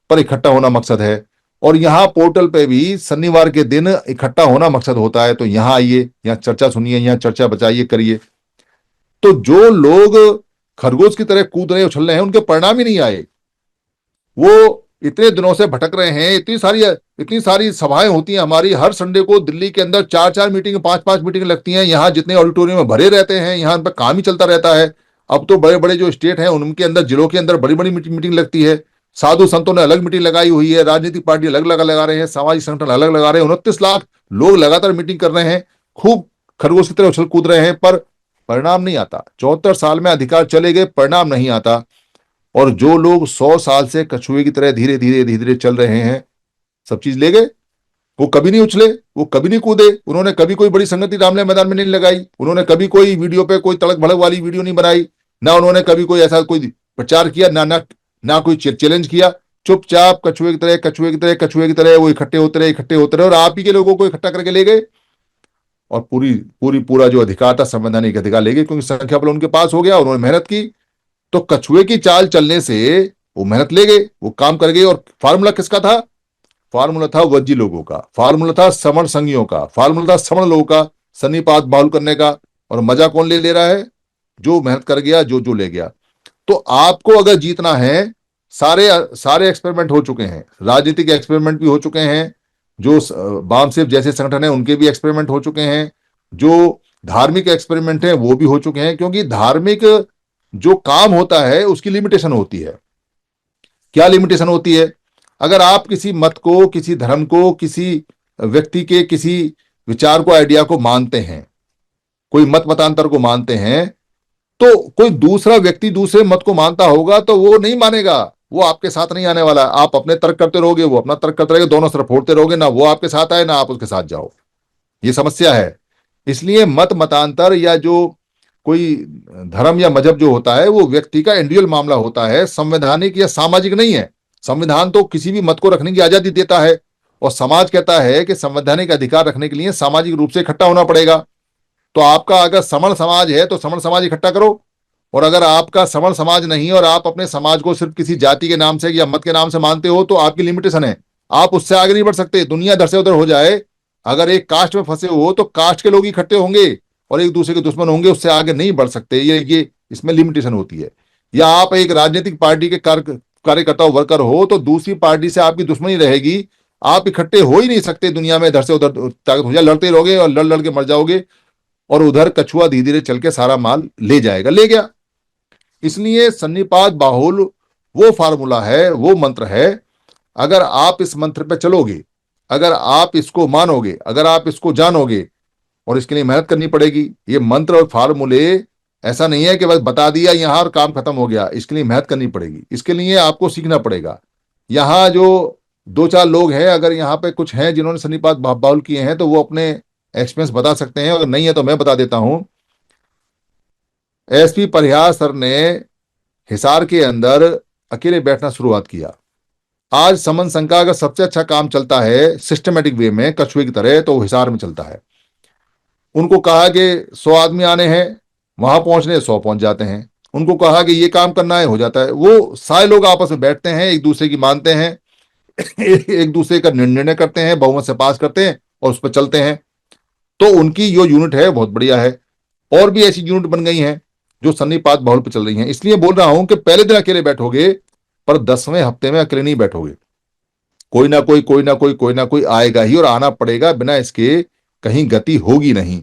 Speaker 1: पर इकट्ठा होना मकसद है। और यहाँ पोर्टल पे भी शनिवार के दिन इकट्ठा होना मकसद होता है। तो यहाँ आइए, यहाँ चर्चा सुनिए, यहाँ चर्चा बचाइए, करिए। तो जो लोग खरगोश की तरह कूद रहे उछल रहे हैं, उनके परिणाम ही नहीं आए। वो इतने दिनों से भटक रहे हैं। इतनी सारी सभाएं होती हैं हमारी हर संडे को दिल्ली के अंदर, 4-4 मीटिंग, 5-5 मीटिंग लगती हैं। यहाँ जितने ऑडिटोरियम में भरे रहते हैं, यहाँ पर काम ही चलता रहता है। अब तो बड़े बड़े जो स्टेट हैं उनके अंदर, जिलों के अंदर बड़ी बड़ी मीटिंग लगती है। साधु संतों ने अलग मीटिंग लगाई हुई है, राजनीतिक पार्टी अलग लगा रहे हैं, सामाजिक संगठन अलग लगा रहे हैं। 29 लाख लोग लगातार मीटिंग कर रहे हैं, खूब खरगोश की तरह उछल कूद रहे हैं, पर परिणाम नहीं आता। 74 साल में अधिकार चले गए, परिणाम नहीं आता। और जो लोग 100 साल से कछुए की तरह धीरे धीरे धीरे धीरे चल रहे हैं, सब चीज ले गए। वो कभी नहीं उछले, वो कभी नहीं कूदे, उन्होंने कभी कोई बड़ी संगति रामलीला मैदान में नहीं लगाई, उन्होंने कभी कोई वीडियो पे कोई तड़क भड़क वाली वीडियो नहीं बनाई, ना उन्होंने कभी कोई ऐसा कोई प्रचार किया, ना कोई चैलेंज किया। चुपचाप कछुए की तरह वो इकट्ठे होते रहे, और आप ही के लोगों को इकट्ठा करके ले गए, और पूरा जो अधिकार था, संवैधानिक अधिकार ले गए, क्योंकि संख्या बल उनके पास हो गया, उन्होंने मेहनत की। तो कछुए की चाल चलने से वो मेहनत ले गए, वो काम कर गए। और फार्मूला किसका था? फार्मूला था वज्जी लोगों का, फार्मूला था समण संघियों का, फार्मूला था समण लोगों का, सन्निपात बाहुल करने का। और मजा कौन ले ले रहा है? जो मेहनत कर गया, जो ले गया। तो आपको अगर जीतना है, सारे सारे एक्सपेरिमेंट हो चुके हैं, राजनीतिक एक्सपेरिमेंट भी हो चुके हैं, जो बामसेफ जैसे संगठन है उनके भी एक्सपेरिमेंट हो चुके हैं, जो धार्मिक एक्सपेरिमेंट है वो भी हो चुके हैं। क्योंकि धार्मिक जो काम होता है उसकी लिमिटेशन होती है। क्या लिमिटेशन होती है? अगर आप किसी मत को, किसी धर्म को, किसी व्यक्ति के किसी विचार को, आइडिया को मानते हैं, कोई मतांतर को मानते हैं, तो कोई दूसरा व्यक्ति दूसरे मत को मानता होगा तो वो नहीं मानेगा, वो आपके साथ नहीं आने वाला। आप अपने तर्क करते रहोगे, वो अपना तर्क करते रहेगा, दोनों तरफ फोड़ते रहोगे, ना वो आपके साथ आए ना आप उसके साथ जाओ। ये समस्या है। इसलिए मतांतर या जो कोई धर्म या मजहब जो होता है, वो व्यक्ति का इंडिविजुअल मामला होता है, संवैधानिक या सामाजिक नहीं है। संविधान तो किसी भी मत को रखने की आजादी देता है, और समाज कहता है कि संवैधानिक अधिकार रखने के लिए सामाजिक रूप से इकट्ठा होना पड़ेगा। तो आपका अगर समण समाज है तो समण समाज इकट्ठा करो, और अगर आपका समण समाज नहीं और आप अपने समाज को सिर्फ किसी जाति के नाम से या मत के नाम से मानते हो, तो आपकी लिमिटेशन है। आप उससे आगे नहीं बढ़ सकते, दुनिया इधर से उधर हो जाए, अगर एक कास्ट में फंसे हो तो कास्ट के लोग इकट्ठे होंगे और एक दूसरे के दुश्मन होंगे, उससे आगे नहीं बढ़ सकते। ये इसमें लिमिटेशन होती है। या आप एक राजनीतिक पार्टी के कार्यकर्ता वर्कर हो तो दूसरी पार्टी से आपकी दुश्मनी रहेगी, आप इकट्ठे हो ही नहीं सकते दुनिया में, इधर से उधर ताकत हो जाए, लड़ते रहोगे और लड़ लड़ के मर जाओगे, और उधर कछुआ धीरे धीरे चल के सारा माल ले जाएगा, ले गया। इसलिए सन्निपात बाहुल वो फार्मूला है, वो मंत्र है। अगर आप इस मंत्र पे चलोगे, अगर आप इसको मानोगे, अगर आप इसको जानोगे, और इसके लिए मेहनत करनी पड़ेगी। ये मंत्र और फार्मूले ऐसा नहीं है कि बस बता दिया यहां और काम खत्म हो गया, इसके लिए मेहनत करनी पड़ेगी, इसके लिए आपको सीखना पड़ेगा। यहां जो दो चार लोग हैं, अगर यहाँ पे कुछ हैं जिन्होंने सन्निपात बाहुल किए हैं तो वो अपने एक्सपीरियंस बता सकते हैं, अगर नहीं है तो मैं बता देता हूं। एसपी परिहार सर ने हिसार के अंदर अकेले बैठना शुरुआत किया। आज समन संघ का अगर सबसे अच्छा काम चलता है सिस्टमेटिक वे में कछुए की तरह, तो वो हिसार में चलता है। उनको कहा कि 100 आदमी आने हैं, वहां पहुंचने 100 पहुंच जाते हैं। उनको कहा कि ये काम करना है, हो जाता है। वो सारे लोग आपस में बैठते हैं, एक दूसरे की मानते हैं, एक दूसरे का निर्णय करते हैं, बहुमत से पास करते हैं और उस पर चलते हैं। तो उनकी जो यूनिट है बहुत बढ़िया है। और भी ऐसी यूनिट बन गई हैं जो सन्निपात बाहुल पर चल रही हैं। इसलिए बोल रहा हूं कि पहले दिन अकेले बैठोगे पर 10वें हफ्ते में अकेले नहीं बैठोगे। कोई ना कोई आएगा ही, और आना पड़ेगा, बिना इसके कहीं गति होगी नहीं।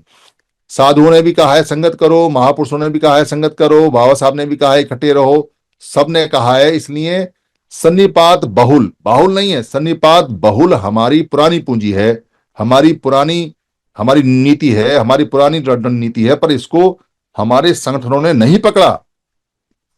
Speaker 1: साधुओं ने भी कहा है संगत करो, महापुरुषों ने भी कहा है संगत करो, बाबा साहब ने भी कहा है इकट्ठे रहो, सबने कहा है। इसलिए सन्निपात बहुल, बाहुल नहीं है, सन्निपात बहुल हमारी पुरानी पूंजी है, हमारी नीति है, हमारी पुरानी रणनीति है, पर इसको हमारे संगठनों ने नहीं पकड़ा।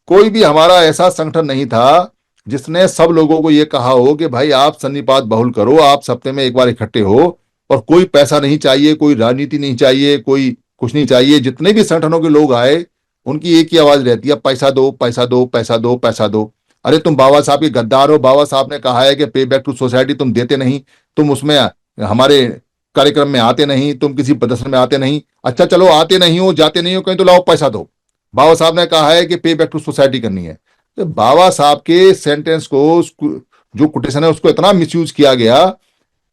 Speaker 1: कोई भी हमारा ऐसा संगठन नहीं था जिसने सब लोगों को यह कहा हो कि भाई आप सन्निपात बहुल करो, आप सप्ताह में एक बार इकट्ठे हो, और कोई पैसा नहीं चाहिए, कोई राजनीति नहीं चाहिए, कोई कुछ नहीं चाहिए। जितने भी संगठनों के लोग आए उनकी एक ही आवाज रहती है, पैसा दो पैसा दो पैसा दो पैसा दो। अरे तुम बाबा साहब के गद्दार हो, बाबा साहब ने कहा है कि पे बैक टू सोसाइटी तुम देते नहीं, तुम उसमें हमारे कार्यक्रम में आते नहीं, तुम किसी प्रदर्शन में आते नहीं। अच्छा चलो आते नहीं हो, जाते नहीं हो कहीं, तो लाओ पैसा दो। बाबा साहब ने कहा है कि पे बैक टू सोसाइटी करनी है। तो बाबा साहब के सेंटेंस को, जो कोटेशन है, उसको इतना मिसयूज किया गया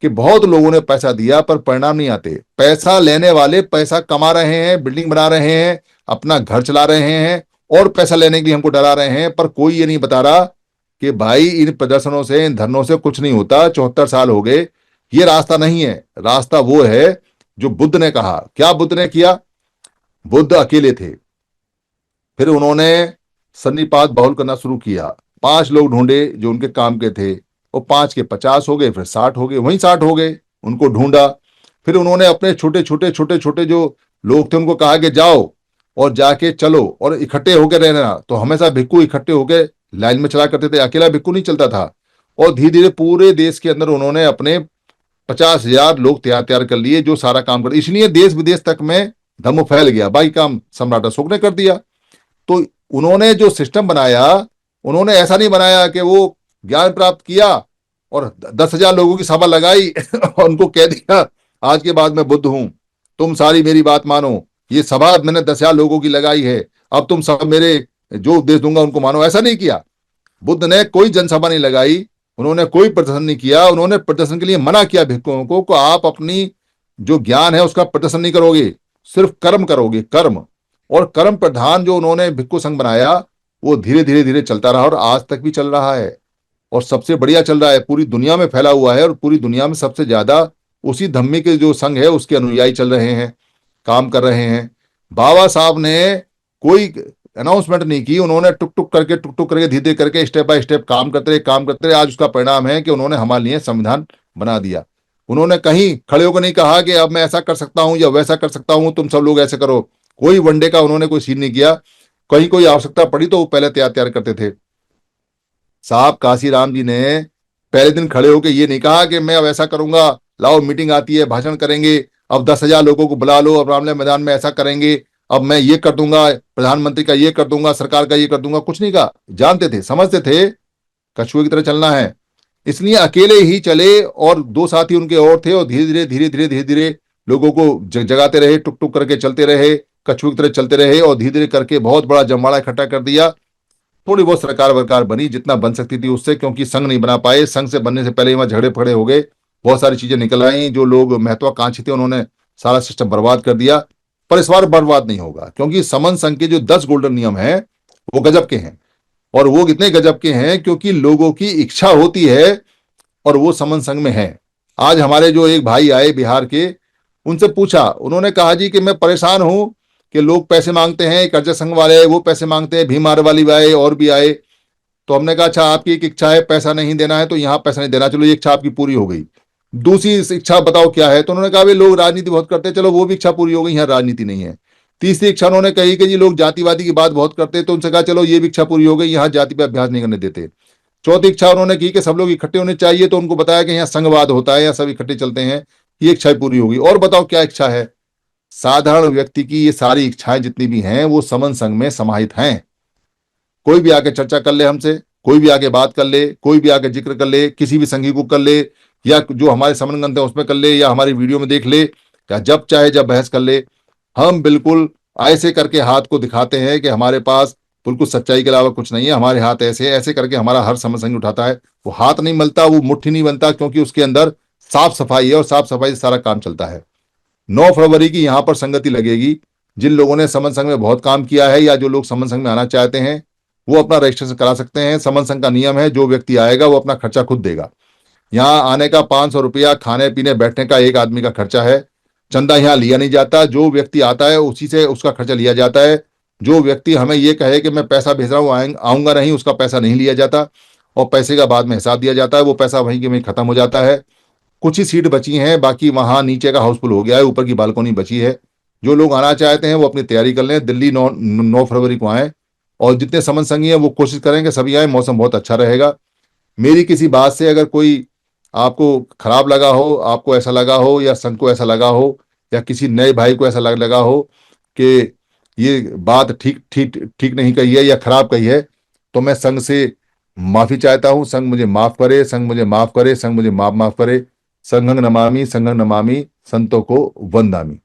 Speaker 1: कि बहुत लोगों ने पैसा दिया पर परिणाम नहीं आते। पैसा लेने वाले पैसा कमा रहे हैं, बिल्डिंग बना रहे हैं, अपना घर चला रहे हैं, और पैसा लेने के लिए हमको डरा रहे हैं। पर कोई ये नहीं बता रहा कि भाई इन प्रदर्शनों से, इन धरनों से कुछ नहीं होता। 74 साल हो गए, ये रास्ता नहीं है। रास्ता वो है जो बुद्ध ने कहा। क्या बुद्ध ने किया? बुद्ध अकेले थे, फिर उन्होंने सन्निपात बाहुल करना शुरू किया। 5 लोग ढूंढे जो उनके काम के थे, वो 5 के 50 हो गए, फिर 60 हो गए, वहीं 60 हो गए। उनको ढूंढा, फिर उन्होंने अपने छोटे छोटे जो लोग थे उनको कहा कि जाओ और जाके चलो और इकट्ठे होकर रहना। तो हमेशा भिक्खु इकट्ठे होकर लाइन में चला करते थे, अकेला भिक्खु नहीं चलता था। और धीरे धीरे पूरे देश के अंदर उन्होंने अपने 50,000 लोग तैयार कर लिए जो सारा काम करते। इसलिए देश विदेश तक में धर्म फैल गया। बाकी काम सम्राट अशोक ने कर दिया। तो उन्होंने जो सिस्टम बनाया, उन्होंने ऐसा नहीं बनाया कि वो ज्ञान प्राप्त किया और 10,000 लोगों की सभा लगाई और उनको कह दिया आज के बाद मैं बुद्ध हूं, तुम सारी मेरी बात मानो। ये सभा मैंने 10,000 लोगों की लगाई है, अब तुम सब मेरे जो उपदेश दूंगा उनको मानो। ऐसा नहीं किया। बुद्ध ने कोई जनसभा नहीं लगाई, उन्होंने कोई प्रदर्शन नहीं किया। उन्होंने प्रदर्शन के लिए मना किया भिक्षुओं को, आप अपनी जो ज्ञान है उसका प्रदर्शन नहीं करोगे, सिर्फ कर्म करोगे, कर्म। और कर्म प्रधान जो उन्होंने भिक्षु संघ बनाया वो धीरे धीरे धीरे चलता रहा और आज तक भी चल रहा है, और सबसे बढ़िया चल रहा है, पूरी दुनिया में फैला हुआ है। और पूरी दुनिया में सबसे ज्यादा उसी धम्मी के जो संघ है उसके अनुयायी चल रहे हैं, काम कर रहे हैं। बाबा साहब ने कोई अनाउंसमेंट नहीं की, उन्होंने टुक टुक करके धीरे धीरे करके स्टेप बाय स्टेप काम करते रहे। आज उसका परिणाम है कि उन्होंने हमारे लिए संविधान बना दिया। उन्होंने कहीं खड़े होकर नहीं कहा कि अब मैं ऐसा कर सकता हूं या वैसा कर सकता हूं, तुम सब लोग ऐसे करो। कोई वनडे का उन्होंने कोई सीन नहीं किया। कहीं कोई आवश्यकता पड़ी तो वो पहले तैयार करते थे। साहब काशीराम जी ने पहले दिन खड़े होकर ये नहीं कहा कि मैं अब ऐसा करूंगा, लाओ मीटिंग आती है, भाषण करेंगे, अब 10,000 लोगों को बुला लो, अब रामलीला मैदान में ऐसा करेंगे, अब मैं ये कर दूंगा, प्रधानमंत्री का ये कर दूंगा, सरकार का ये कर दूंगा। कुछ नहीं कहा। जानते थे, समझते थे कछुए की तरह चलना है, इसलिए अकेले ही चले। और 2 साथी उनके और थे, और धीरे धीरे लोगों को जगाते रहे, टुक टुक करके चलते रहे, कछुए की तरह चलते रहे, और धीरे धीरे करके बहुत बड़ा जमवाड़ा इकट्ठा कर दिया। थोड़ी बहुत सरकार वरकार बनी जितना बन सकती थी उससे, क्योंकि संघ नहीं बना पाए। संघ से बनने से पहले वहां झगड़े फगड़े हो गए, बहुत सारी चीजें निकल आई, जो लोग महत्वाकांक्षी थे उन्होंने सारा सिस्टम बर्बाद कर दिया। पर इस बार बर्बाद नहीं होगा, क्योंकि समन संघ के जो 10 गोल्डन नियम है वो गजब के हैं। और वो इतने गजब के हैं क्योंकि लोगों की इच्छा होती है और वो समन संघ में है। आज हमारे जो एक भाई आए बिहार के, उनसे पूछा, उन्होंने कहा जी कि मैं परेशान हूं कि लोग पैसे मांगते हैं, कर्जा संघ वाले आए वो पैसे मांगते हैं, भीम आर्य वाली आए और भी आए। तो हमने कहा अच्छा आपकी एक इच्छा है पैसा नहीं देना है, तो यहाँ पैसा नहीं देना, चलो ये इच्छा आपकी पूरी हो गई। दूसरी इच्छा बताओ क्या है, तो उन्होंने कहा भाई लोग राजनीति बहुत करते हैं, चलो वो भी इच्छा पूरी हो गई, यहाँ राजनीति नहीं है। तीसरी इच्छा उन्होंने कही कि जी लोग जातिवादी की बात बहुत करते हैं, तो उनसे कहा चलो ये भी इच्छा पूरी हो गई, यहाँ जाति पे अभ्यास नहीं करने देते। चौथी इच्छा उन्होंने की कि सब लोग इकट्ठे होने चाहिए, तो उनको बताया कि यहाँ संघवाद होता है, यहाँ सब इकट्ठे चलते हैं, ये इच्छा पूरी होगी। और बताओ क्या इच्छा है। साधारण व्यक्ति की ये सारी इच्छाएं जितनी भी हैं वो समन संघ में समाहित हैं। कोई भी आके चर्चा कर ले हमसे, कोई भी आके बात कर ले, कोई भी आके जिक्र कर ले, किसी भी संघी को कर ले, या जो हमारे समन ग्रंथ है उसमें कर ले, या हमारी वीडियो में देख ले, या जब चाहे जब बहस कर ले। हम बिल्कुल ऐसे करके हाथ को दिखाते हैं कि हमारे पास बिल्कुल सच्चाई के अलावा कुछ नहीं है। हमारे हाथ ऐसे ऐसे करके हमारा हर समन संघ उठाता है। वो हाथ नहीं मलता, वो मुट्ठी नहीं बनता, क्योंकि उसके अंदर साफ सफाई है और साफ सफाई से सारा काम चलता है। 9 फरवरी की यहां पर संगति लगेगी। जिन लोगों ने समन संघ में बहुत काम किया है या जो लोग समन संघ में आना चाहते हैं वो अपना रजिस्ट्रेशन करा सकते हैं। समन संघ का नियम है जो व्यक्ति आएगा वो अपना खर्चा खुद देगा। यहाँ आने का 500 रुपया, खाने पीने बैठने का एक आदमी का खर्चा है। चंदा यहाँ लिया नहीं जाता, जो व्यक्ति आता है उसी से उसका खर्चा लिया जाता है। जो व्यक्ति हमें ये कहे कि मैं पैसा भेज रहा हूँ आऊंगा नहीं, उसका पैसा नहीं लिया जाता और पैसे का बाद में हिसाब दिया जाता है। वो पैसा वहीं के वहीं खत्म हो जाता है। कुछ ही सीट बची हैं, बाकी वहां नीचे का हाउसफुल हो गया है, ऊपर की बालकोनी बची है। जो लोग आना चाहते हैं वो अपनी तैयारी कर लें, दिल्ली 9 फरवरी को आए। और जितने समन संगी हैं वो कोशिश करेंगे सभी आए, मौसम बहुत अच्छा रहेगा। मेरी किसी बात से अगर कोई आपको खराब लगा हो, आपको ऐसा लगा हो, या संघ को ऐसा लगा हो, या किसी नए भाई को ऐसा लगा हो कि ये बात ठीक ठीक ठीक नहीं कही है या खराब कही है, तो मैं संघ से माफी चाहता हूं। संघ मुझे माफ करे, संघ मुझे माफ करे, संघ मुझे माफ माफ करे। संघं नमामि संतों को वंदामि।